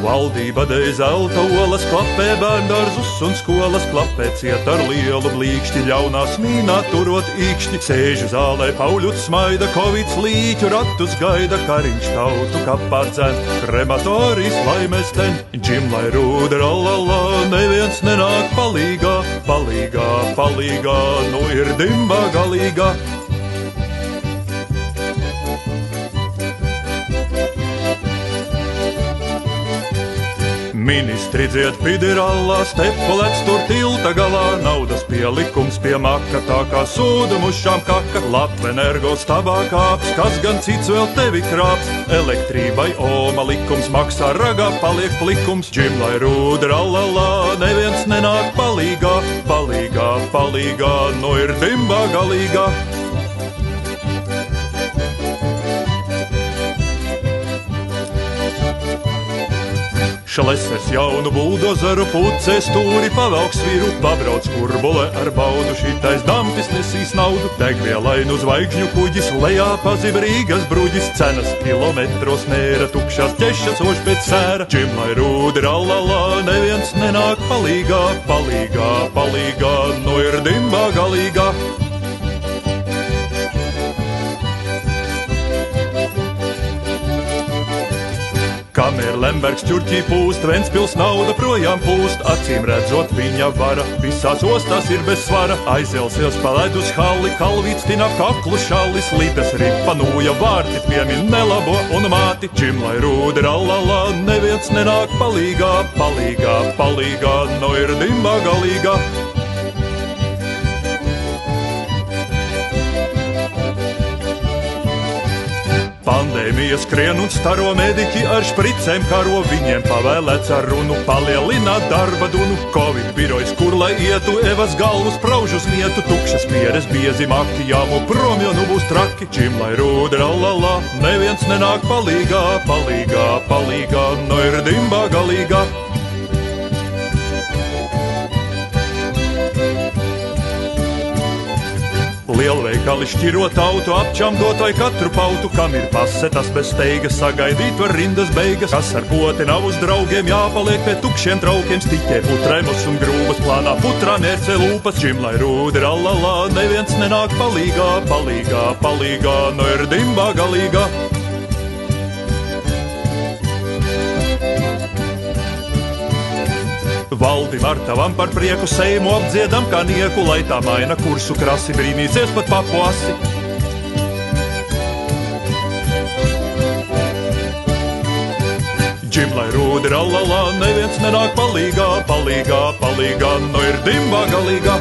Valdība dēļ zelta olas, klapē bērndārzus un skolas, klapē ciet ar lielu blīkšķi, ļaunās mīnā turot īkšķi. Sēž zālē pauļuts smaida, kovids līķu ratus gaida, kariņš tautu kapā dzen, krematorijs laimes ten. Džim lai rūda rallala, neviens nenāk palīgā, palīgā, palīgā, nu ir dimba galīgā. Ministri dzied pidirallā, stepolets tur tilta galā, naudas pielikums pie maka, tā kā sūdu mušām kaka. Latvenergo stabā kāps, kas gan cits vēl tevi krāps, elektrībai oma likums maksā, ragā paliek plikums. Džim lai rūda rallala, neviens nenāk palīgā, palīgā, palīgā, nu ir dimba galīgā. Šlesers jaunu buldozeru pucē stūri, pavelk sviru, pabrauc kurbule ar baudu, šitais dampis nesīs naudu. Degvielai nu zvaigžņu kuģis, lejā pazib Rīgas bruģis, cenas kilometros mēra, tukšās ķešas ož pēc sēra. Džim lai rūdi rallala, neviens nenāk palīgā, palīgā, palīgā, nu ir dimba galīgā. Kamēr Lembergs ķurķī pūst, Ventspils nauda projām plūst, acīm redzot viņa vara visās ostās ir bez svara. Aizelsies pa ledus halli, kalvīts tina kaklu šallis, lidas ripa nūja vārti piemin nelabo un māti. Džim lai rūdi rallala, neviens nenāk palīgā, palīgā, palīgā, nu ir dimba galīgā. Pandēmija skrien un staro, mediķi ar špricēm karo, viņiem pavēlēts ar runu palielināt darba dunu. Covid birojs, kur lai ietu, Evas galvu sprauž uz mietu, tukšas pieres biezi maki, jāmu prom, jo nu būs traki. Džim lai rūda rallala, neviens nenāk palīgā, palīgā, palīgā, nu ir dimba galīgā. Lielveikali šķiro tautu, apčamdot vai katru pautu, kam ir pase, tas bez steigas sagaidīt var rindas beigas. Kas ar poti nav uz draugiem, jāpaliek pie tukšiem traukiem, stiķē putremus un grūbas plānā putrā mērcē lūpas. Džim lai rūdi rallala, neviens nenāk palīgā, palīgā, palīgā, nu ir dimba galīgā. Valdi Martavam par prieku Seimu apdziedam kā nieku, lai tā maina kursu krasi, brīnīsies pat papu asi. Džim lai rūdi rallala, neviens nenāk palīgā, palīgā, palīgā, nu ir dimba galīgā.